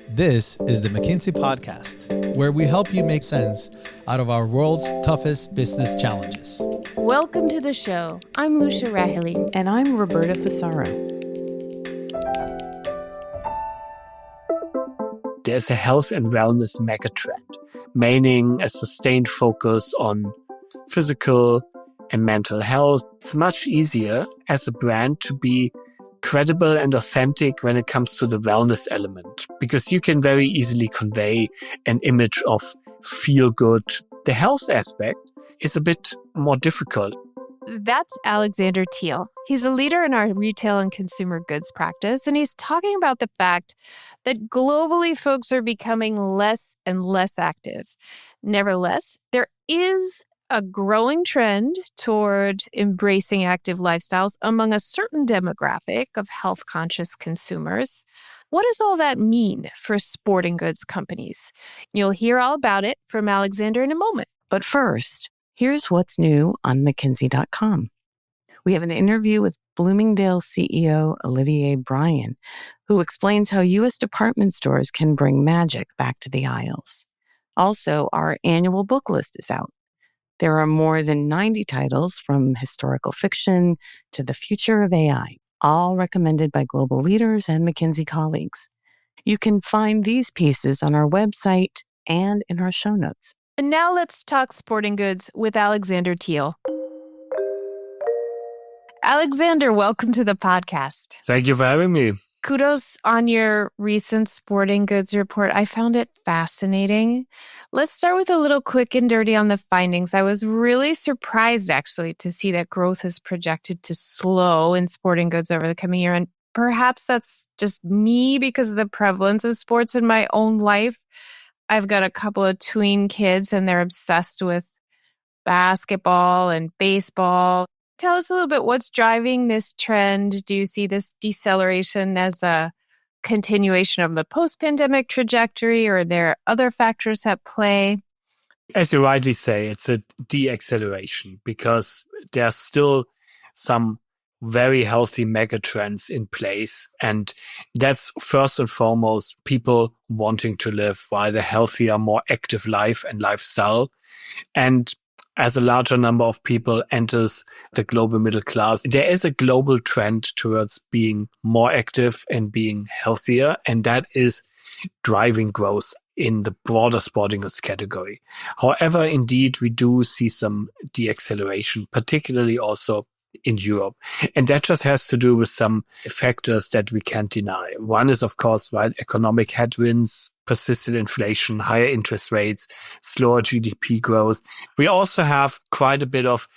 This is the McKinsey podcast, where we help you make sense out of our world's toughest business challenges. Welcome to the show. I'm Lucia Rahili. And I'm Roberta Fasaro. There's a health and wellness megatrend, meaning a sustained focus on physical and mental health. It's much easier as a brand to be credible and authentic when it comes to the wellness element, because you can very easily convey an image of feel good. The health aspect is a bit more difficult. That's Alexander Teal. He's a leader in our retail and consumer goods practice, and he's talking about the fact that globally folks are becoming less and less active. Nevertheless, there is a growing trend toward embracing active lifestyles among a certain demographic of health-conscious consumers. What does all that mean for sporting goods companies? You'll hear all about it from Alexander in a moment. But first, here's what's new on McKinsey.com. We have an interview with Bloomingdale's CEO Olivier Bryan, who explains how U.S. department stores can bring magic back to the aisles. Also, our annual book list is out. There are more than 90 titles from historical fiction to the future of AI, all recommended by global leaders and McKinsey colleagues. You can find these pieces on our website and in our show notes. And now let's talk sporting goods with Alexander Teal. Alexander, welcome to the podcast. Thank you for having me. Kudos on your recent sporting goods report. I found it fascinating. Let's start with a little quick and dirty on the findings. I was really surprised, actually, to see that growth is projected to slow in sporting goods over the coming year. And perhaps that's just me because of the prevalence of sports in my own life. I've got a couple of tween kids, and they're obsessed with basketball and baseball. Tell us a little bit, what's driving this trend? Do you see this deceleration as a continuation of the post-pandemic trajectory, or are there other factors at play? As you rightly say, it's a de-acceleration because there's still some very healthy megatrends in place. And that's first and foremost people wanting to live a healthier, more active life and lifestyle. And as a larger number of people enters the global middle class, there is a global trend towards being more active and being healthier. And that is driving growth in the broader sporting goods category. However, indeed, we do see some de-acceleration, particularly also in Europe. And that just has to do with some factors that we can't deny. One is, of course, economic headwinds, persistent inflation, higher interest rates, slower GDP growth. We also have quite a bit of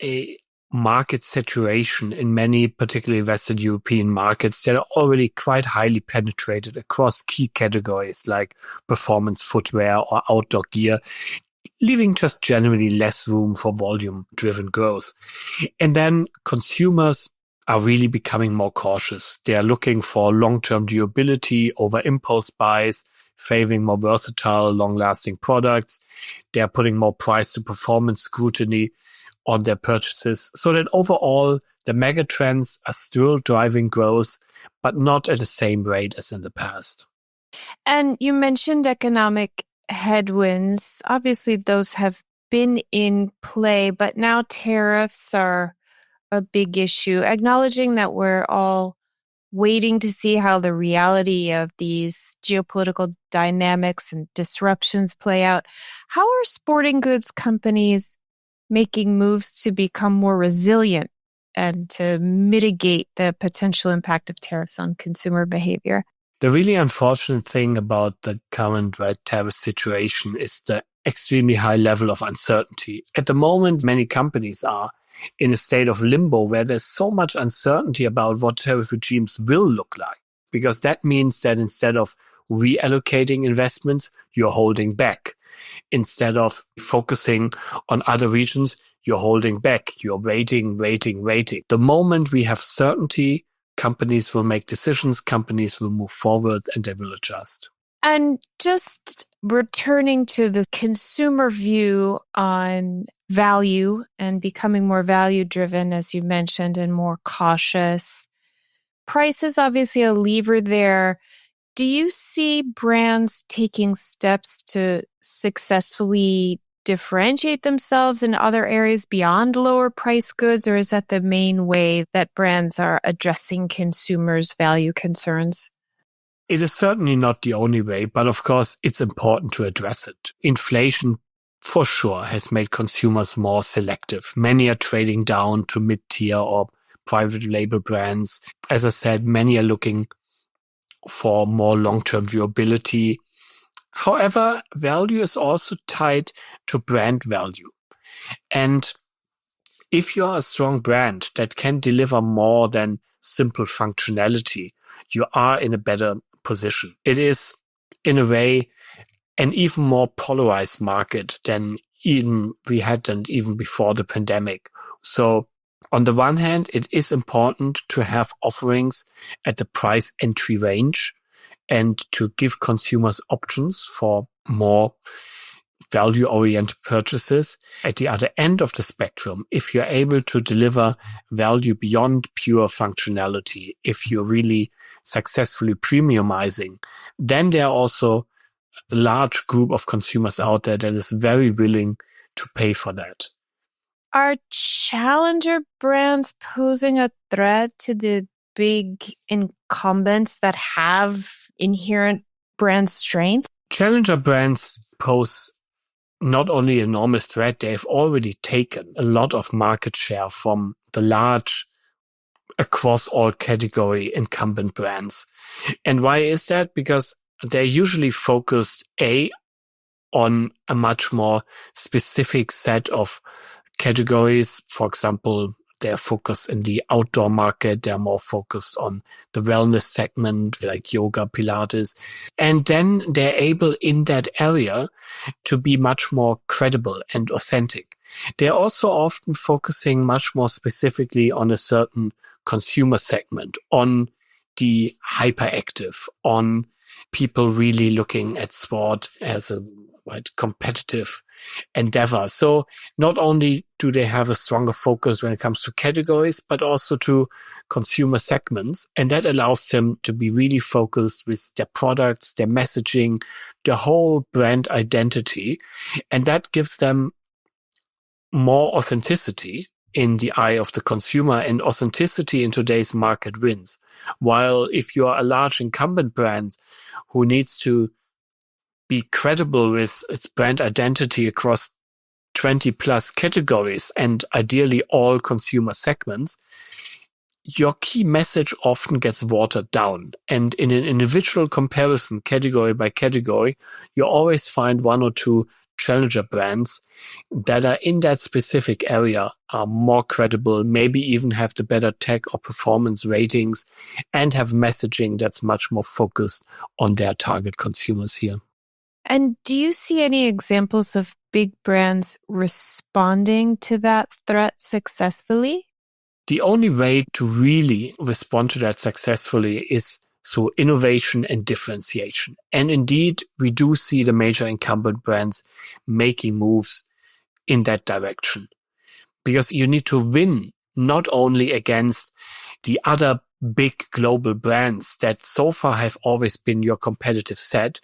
a market saturation in many, particularly Western European markets that are already quite highly penetrated across key categories like performance footwear or outdoor gear, leaving just generally less room for volume-driven growth. And then consumers are really becoming more cautious. They are looking for long-term durability over impulse buys, favoring more versatile, long-lasting products. They are putting more price to performance scrutiny on their purchases, so that overall the mega trends are still driving growth, but not at the same rate as in the past. And you mentioned economic headwinds. Obviously, those have been in play, but now tariffs are a big issue. Acknowledging that we're all waiting to see how the reality of these geopolitical dynamics and disruptions play out, how are sporting goods companies making moves to become more resilient and to mitigate the potential impact of tariffs on consumer behavior? The really unfortunate thing about the current tariff situation is the extremely high level of uncertainty. At the moment, many companies are in a state of limbo where there's so much uncertainty about what tariff regimes will look like, because that means that instead of reallocating investments, you're holding back. Instead of focusing on other regions, you're holding back. You're waiting. The moment we have certainty, companies will make decisions, companies will move forward, and they will adjust. And just returning to the consumer view on value and becoming more value-driven, as you mentioned, and more cautious. Price is obviously a lever there. Do you see brands taking steps to successfully differentiate themselves in other areas beyond lower price goods, or is that the main way that brands are addressing consumers' value concerns? It is certainly not the only way, but of course, it's important to address it. Inflation, for sure, has made consumers more selective. Many are trading down to mid-tier or private label brands. As I said, many are looking for more long-term viewability. However, value is also tied to brand value. And if you are a strong brand that can deliver more than simple functionality, you are in a better position. It is, in a way, an even more polarized market than even before the pandemic. So on the one hand, it is important to have offerings at the price entry range and to give consumers options for more value-oriented purchases. At the other end of the spectrum, if you're able to deliver value beyond pure functionality, if you're really successfully premiumizing, then there are also a large group of consumers out there that is very willing to pay for that. Are challenger brands posing a threat to the big incumbents that have inherent brand strength? Challenger brands pose not only an enormous threat, they've already taken a lot of market share from the large across all category incumbent brands. And why is that? Because they're usually focused on a much more specific set of categories. For example, they're focused in the outdoor market. They're more focused on the wellness segment, like yoga, Pilates. And then they're able in that area to be much more credible and authentic. They're also often focusing much more specifically on a certain consumer segment, on the hyperactive, on people really looking at sport as a competitive endeavor. So not only do they have a stronger focus when it comes to categories, but also to consumer segments. And that allows them to be really focused with their products, their messaging, the whole brand identity. And that gives them more authenticity in the eye of the consumer, and authenticity in today's market wins. While if you are a large incumbent brand who needs to be credible with its brand identity across 20 plus categories and ideally all consumer segments, your key message often gets watered down. And in an individual comparison, category by category, you always find one or two challenger brands that are in that specific area, are more credible, maybe even have the better tech or performance ratings, and have messaging that's much more focused on their target consumers here. And do you see any examples of big brands responding to that threat successfully? The only way to really respond to that successfully is through innovation and differentiation. And indeed, we do see the major incumbent brands making moves in that direction. Because you need to win not only against the other big global brands that so far have always been your competitive set,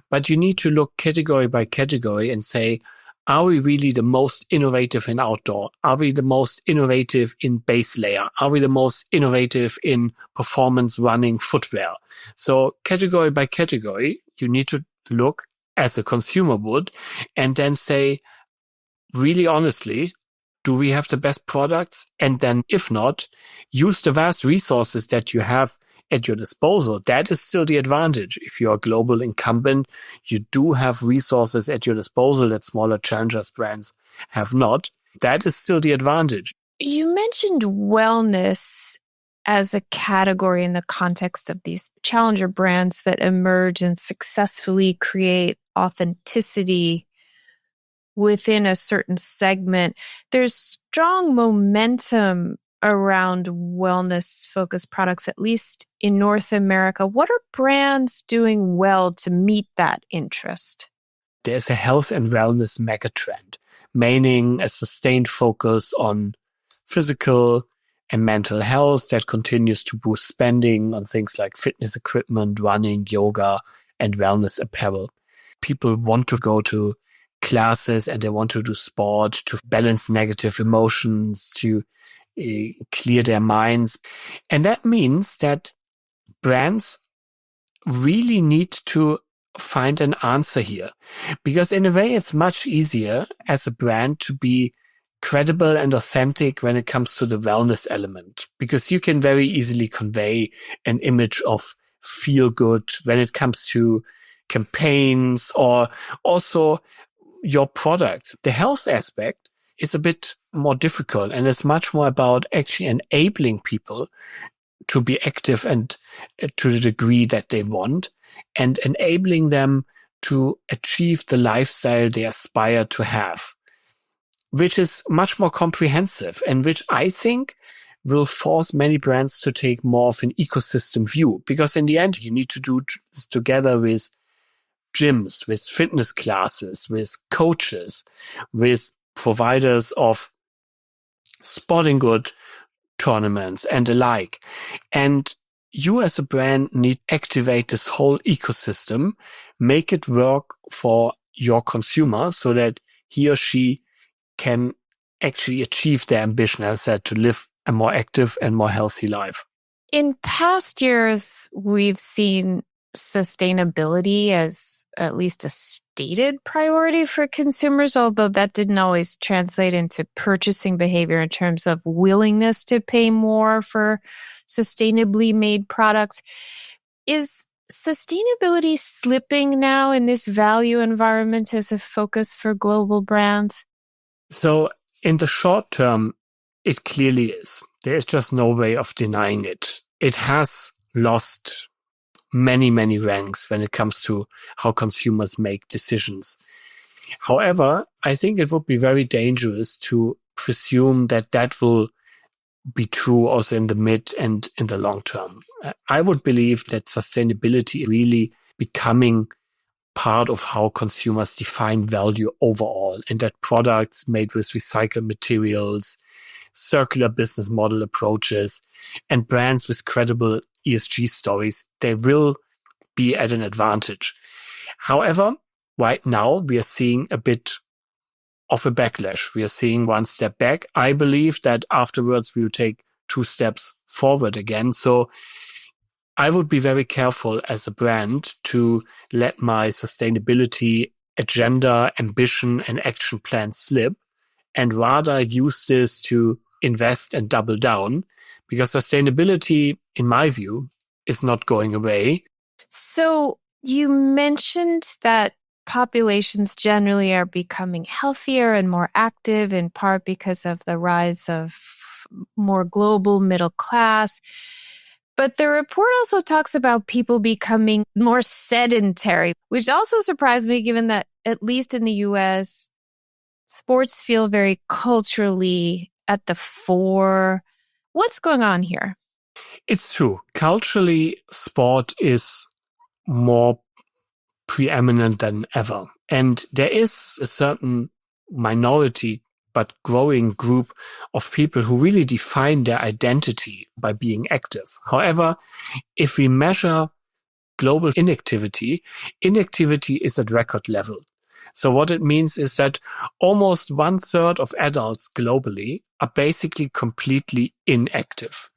but you need to look category by category and say, are we really the most innovative in outdoor? Are we the most innovative in base layer? Are we the most innovative in performance running footwear? So category by category, you need to look as a consumer would and then say, really honestly, do we have the best products? And then if not, use the vast resources that you have at your disposal. That is still the advantage. If you're a global incumbent, you do have resources at your disposal that smaller challengers brands have not. That is still the advantage. You mentioned wellness as a category in the context of these challenger brands that emerge and successfully create authenticity within a certain segment. There's strong momentum around wellness-focused products, at least in North America. What are brands doing well to meet that interest? There's a health and wellness megatrend, meaning a sustained focus on physical and mental health that continues to boost spending on things like fitness equipment, running, yoga, and wellness apparel. People want to go to classes and they want to do sport to balance negative emotions, to clear their minds. And that means that brands really need to find an answer here, because in a way it's much easier as a brand to be credible and authentic when it comes to the wellness element, because you can very easily convey an image of feel good when it comes to campaigns or also your product. The health aspect is a bit more difficult, and it's much more about actually enabling people to be active and to the degree that they want, and enabling them to achieve the lifestyle they aspire to have, which is much more comprehensive and which I think will force many brands to take more of an ecosystem view. Because in the end, you need to do this together with gyms, with fitness classes, with coaches, with providers of sporting good tournaments and the like. And you as a brand need to activate this whole ecosystem, make it work for your consumer so that he or she can actually achieve their ambition, as I said, to live a more active and more healthy life. In past years, we've seen sustainability as at least a stated priority for consumers, although that didn't always translate into purchasing behavior in terms of willingness to pay more for sustainably made products. Is sustainability slipping now in this value environment as a focus for global brands? So in the short term, it clearly is. There is just no way of denying it. It has lost many, many ranks when it comes to how consumers make decisions. However, I think it would be very dangerous to presume that that will be true also in the mid and in the long term. I would believe that sustainability is really becoming part of how consumers define value overall, and that products made with recycled materials, circular business model approaches, and brands with credible ESG stories, they will be at an advantage. However, right now we are seeing a bit of a backlash. We are seeing one step back. I believe that afterwards we will take 2 steps forward again. So I would be very careful as a brand to let my sustainability agenda, ambition, and action plan slip, and rather use this to invest and double down, because sustainability, in my view, is not going away. So you mentioned that populations generally are becoming healthier and more active, in part because of the rise of more global middle class. But the report also talks about people becoming more sedentary, which also surprised me given that, at least in the US, sports feel very culturally at the fore. What's going on here? It's true. Culturally, sport is more preeminent than ever. And there is a certain minority but growing group of people who really define their identity by being active. However, if we measure global inactivity, inactivity is at record level. So what it means is that almost 1/3 of adults globally are basically completely inactive.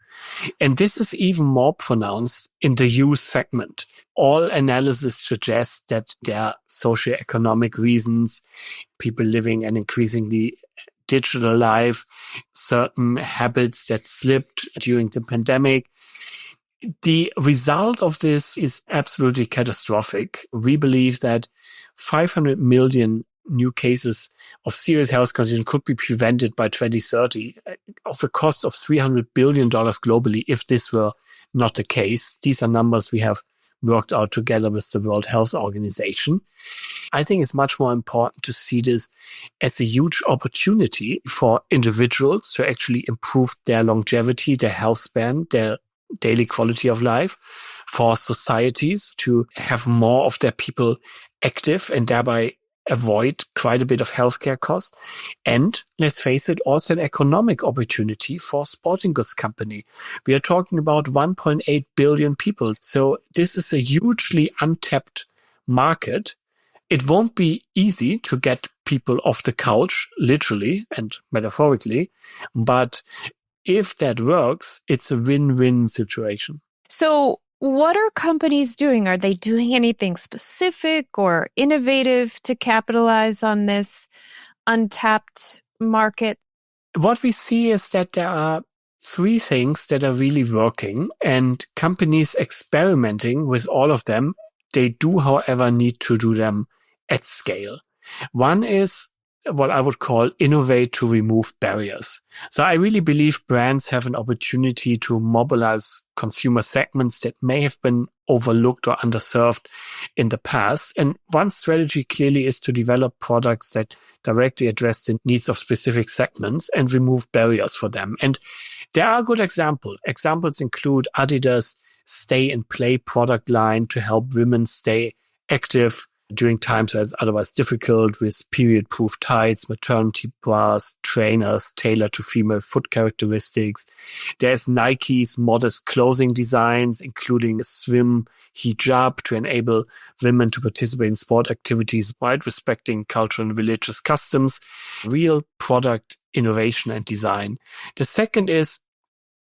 And this is even more pronounced in the youth segment. All analysis suggests that there are socioeconomic reasons, people living an increasingly digital life, certain habits that slipped during the pandemic. The result of this is absolutely catastrophic. We believe that 500 million new cases of serious health conditions could be prevented by 2030 of a cost of $300 billion globally if this were not the case. These are numbers we have worked out together with the World Health Organization. I think it's much more important to see this as a huge opportunity for individuals to actually improve their longevity, their health span, their daily quality of life, for societies to have more of their people active and thereby avoid quite a bit of healthcare costs. And let's face it, also an economic opportunity for a sporting goods company. We are talking about 1.8 billion people. So this is a hugely untapped market. It won't be easy to get people off the couch, literally and metaphorically, but if that works, it's a win-win situation. So what are companies doing? Are they doing anything specific or innovative to capitalize on this untapped market? What we see is that there are three things that are really working, and companies experimenting with all of them. They do, however, need to do them at scale. One is what I would call innovate to remove barriers. So I really believe brands have an opportunity to mobilize consumer segments that may have been overlooked or underserved in the past. And one strategy clearly is to develop products that directly address the needs of specific segments and remove barriers for them. And there are good examples. Examples include Adidas' Stay and Play product line to help women stay active during times where it's otherwise difficult, with period-proof tights, maternity bras, trainers tailored to female foot characteristics. There's Nike's modest clothing designs, including a swim hijab to enable women to participate in sport activities while respecting cultural and religious customs. Real product innovation and design. The second is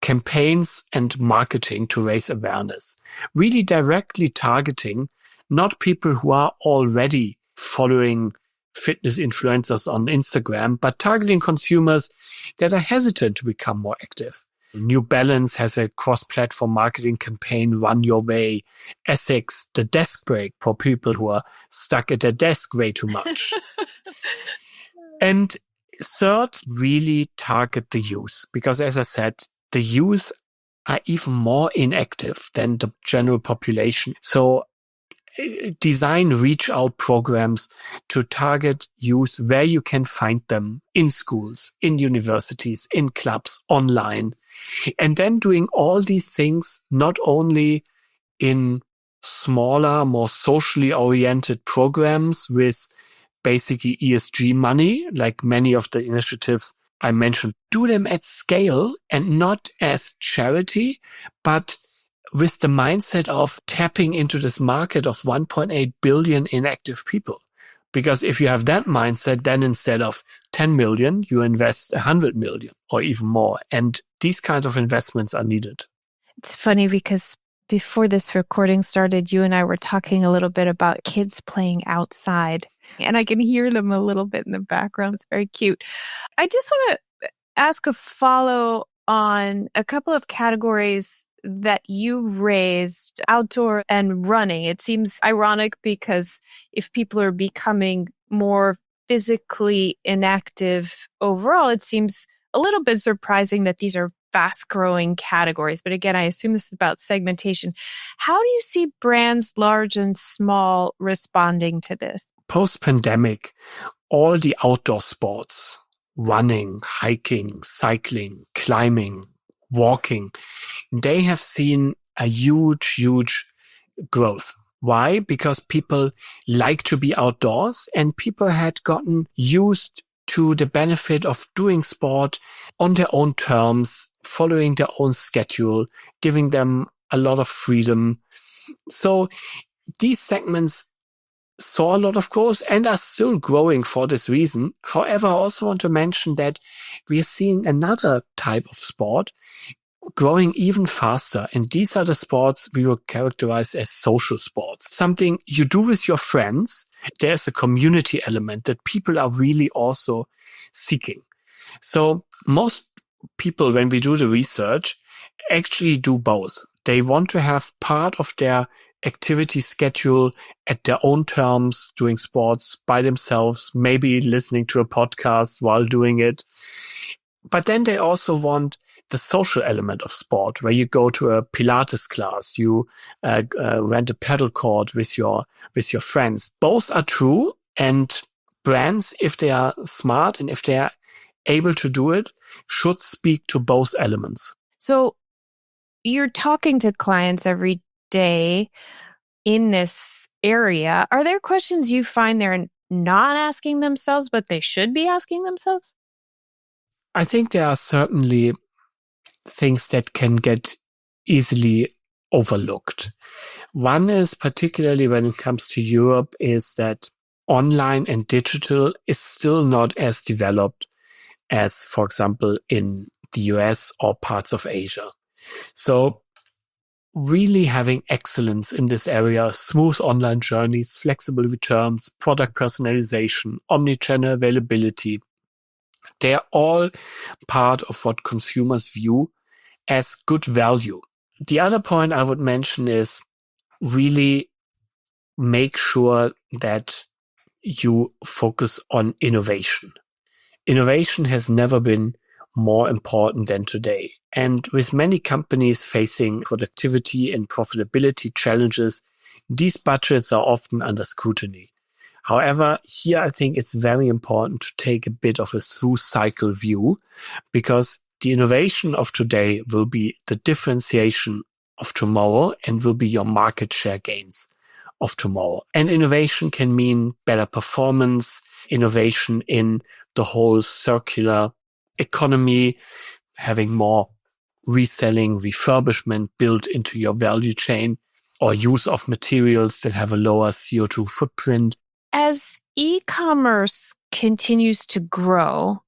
campaigns and marketing to raise awareness, really directly targeting not people who are already following fitness influencers on Instagram, but targeting consumers that are hesitant to become more active. New Balance has a cross-platform marketing campaign, Run Your Way. Essex, the desk break for people who are stuck at their desk way too much. And third, really target the youth, because as I said, the youth are even more inactive than the general population. So design reach out programs to target youth where you can find them in schools, in universities, in clubs, online. And then doing all these things, not only in smaller, more socially oriented programs with basically ESG money, like many of the initiatives I mentioned, do them at scale and not as charity, but with the mindset of tapping into this market of 1.8 billion inactive people. Because if you have that mindset, then instead of 10 million, you invest 100 million or even more. And these kinds of investments are needed. It's funny because before this recording started, you and I were talking a little bit about kids playing outside, and I can hear them a little bit in the background. It's very cute. I just want to ask a follow on a couple of categories that you raised, outdoor and running. It seems ironic because if people are becoming more physically inactive overall, it seems a little bit surprising that these are fast-growing categories. But again, I assume this is about segmentation. How do you see brands large and small responding to this? Post-pandemic, all the outdoor sports, running, hiking, cycling, climbing, walking, they have seen a huge growth. Why? Because people like to be outdoors and people had gotten used to the benefit of doing sport on their own terms, following their own schedule, giving them a lot of freedom. So these segments saw a lot of growth and are still growing for this reason. However, I also want to mention that we are seeing another type of sport growing even faster. And these are the sports we will characterize as social sports. Something you do with your friends. There's a community element that people are really also seeking. So most people, when we do the research, actually do both. They want to have part of their activity schedule at their own terms, doing sports by themselves, maybe listening to a podcast while doing it. But then they also want the social element of sport, where you go to a Pilates class, you rent a paddle court with your friends. Both are true, and brands, if they are smart and if they are able to do it, should speak to both elements. So you're talking to clients every day in this area. Are there questions you find they're not asking themselves, but they should be asking themselves? I think there are certainly things that can get easily overlooked. One is, particularly when it comes to Europe, is that online and digital is still not as developed as, for example, in the US or parts of Asia. So really having excellence in this area, smooth online journeys, flexible returns, product personalization, omnichannel availability, they are all part of what consumers view as good value. The other point I would mention is really make sure that you focus on innovation. Innovation has never been more important than today. And with many companies facing productivity and profitability challenges, these budgets are often under scrutiny. However, here I think it's very important to take a bit of a through cycle view, because the innovation of today will be the differentiation of tomorrow and will be your market share gains of tomorrow. And innovation can mean better performance, innovation in the whole circular economy, having more reselling, refurbishment built into your value chain, or use of materials that have a lower CO2 footprint. As e-commerce continues to grow,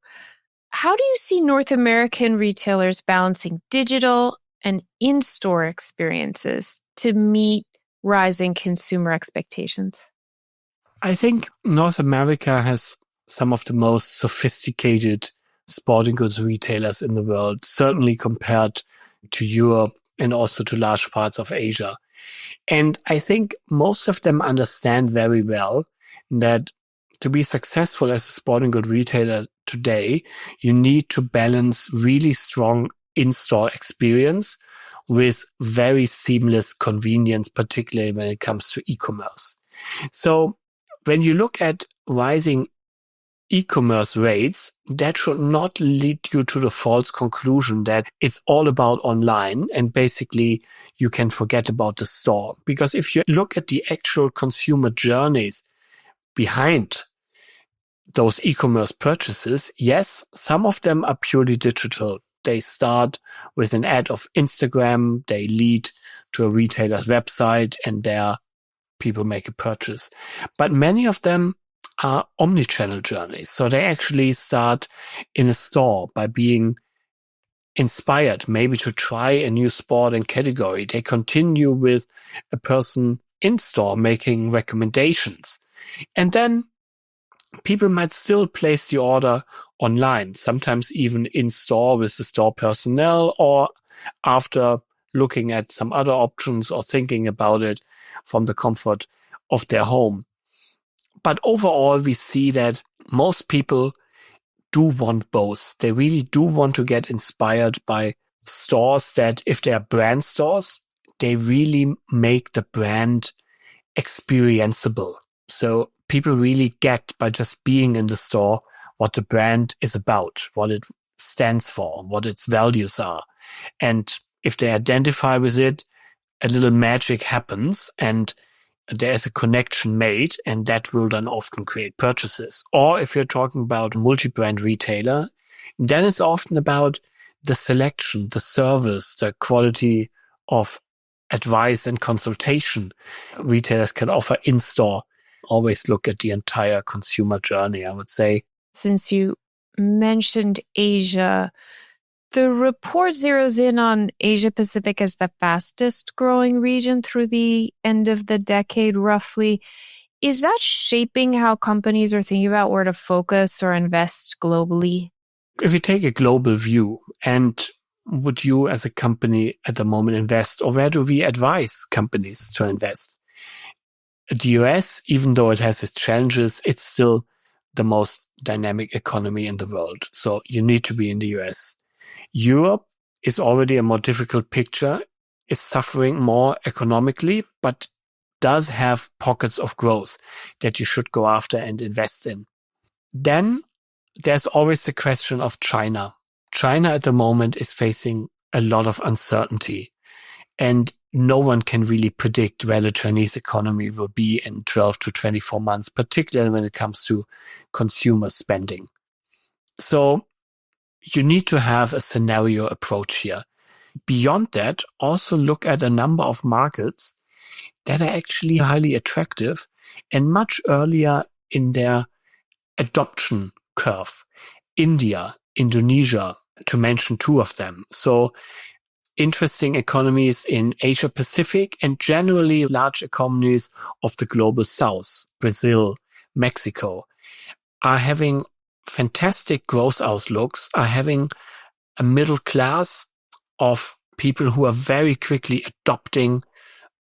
how do you see North American retailers balancing digital and in-store experiences to meet rising consumer expectations? I think North America has some of the most sophisticated sporting goods retailers in the world, certainly compared to Europe and also to large parts of Asia. And I think most of them understand very well that to be successful as a sporting good retailer today, you need to balance really strong in-store experience with very seamless convenience, particularly when it comes to e-commerce. So when you look at rising e-commerce rates, that should not lead you to the false conclusion that it's all about online and basically you can forget about the store. Because if you look at the actual consumer journeys behind those e-commerce purchases, yes, some of them are purely digital. They start with an ad of Instagram, they lead to a retailer's website, and there people make a purchase. But many of them are omnichannel journeys. So they actually start in a store by being inspired, maybe to try a new sport and category. They continue with a person in store making recommendations. And then people might still place the order online, sometimes even in store with the store personnel, or after looking at some other options or thinking about it from the comfort of their home. But overall, we see that most people do want both. They really do want to get inspired by stores that, if they are brand stores, they really make the brand experienceable. So people really get, by just being in the store, what the brand is about, what it stands for, what its values are. And if they identify with it, a little magic happens and there is a connection made, and that will then often create purchases. Or if you're talking about a multi-brand retailer, then it's often about the selection, the service, the quality of advice and consultation retailers can offer in-store. Always look at the entire consumer journey, I would say. Since you mentioned Asia, the report zeroes in on Asia Pacific as the fastest growing region through the end of the decade, roughly. Is that shaping how companies are thinking about where to focus or invest globally? If you take a global view, and would you as a company at the moment invest, or where do we advise companies to invest? The US, even though it has its challenges, it's still the most dynamic economy in the world. So you need to be in the US. Europe is already a more difficult picture, is suffering more economically, but does have pockets of growth that you should go after and invest in. Then there's always the question of China. China at the moment is facing a lot of uncertainty. And no one can really predict where the Chinese economy will be in 12 to 24 months, particularly when it comes to consumer spending. So you need to have a scenario approach here. Beyond that, also look at a number of markets that are actually highly attractive and much earlier in their adoption curve. India, Indonesia, to mention two of them. So interesting economies in Asia Pacific and generally large economies of the global south, Brazil, Mexico, are having fantastic growth outlooks, are having a middle class of people who are very quickly adopting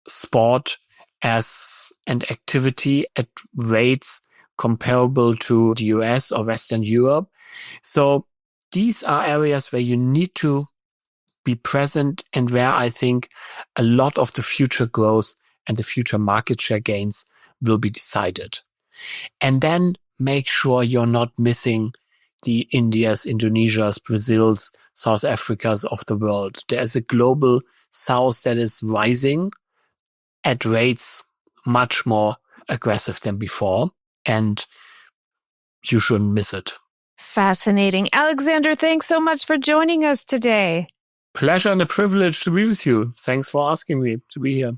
sport as an activity at rates comparable to the US or Western Europe. So these are areas where you need to be present and where I think a lot of the future growth and the future market share gains will be decided. And then make sure you're not missing the Indias, Indonesias, Brazils, South Africas of the world. There's a global south that is rising at rates much more aggressive than before, and you shouldn't miss it. Fascinating. Alexander, thanks so much for joining us today. Pleasure and a privilege to be with you. Thanks for asking me to be here.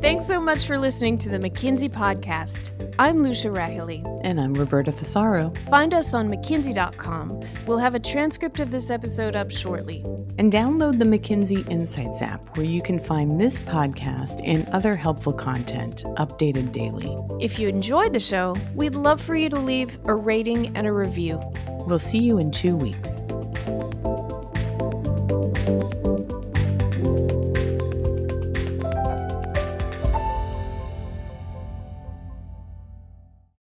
Thanks so much for listening to the McKinsey podcast. I'm Lucia Rahili. And I'm Roberta Fasaro. Find us on McKinsey.com. We'll have a transcript of this episode up shortly. And download the McKinsey Insights app, where you can find this podcast and other helpful content updated daily. If you enjoyed the show, we'd love for you to leave a rating and a review. We'll see you in 2 weeks.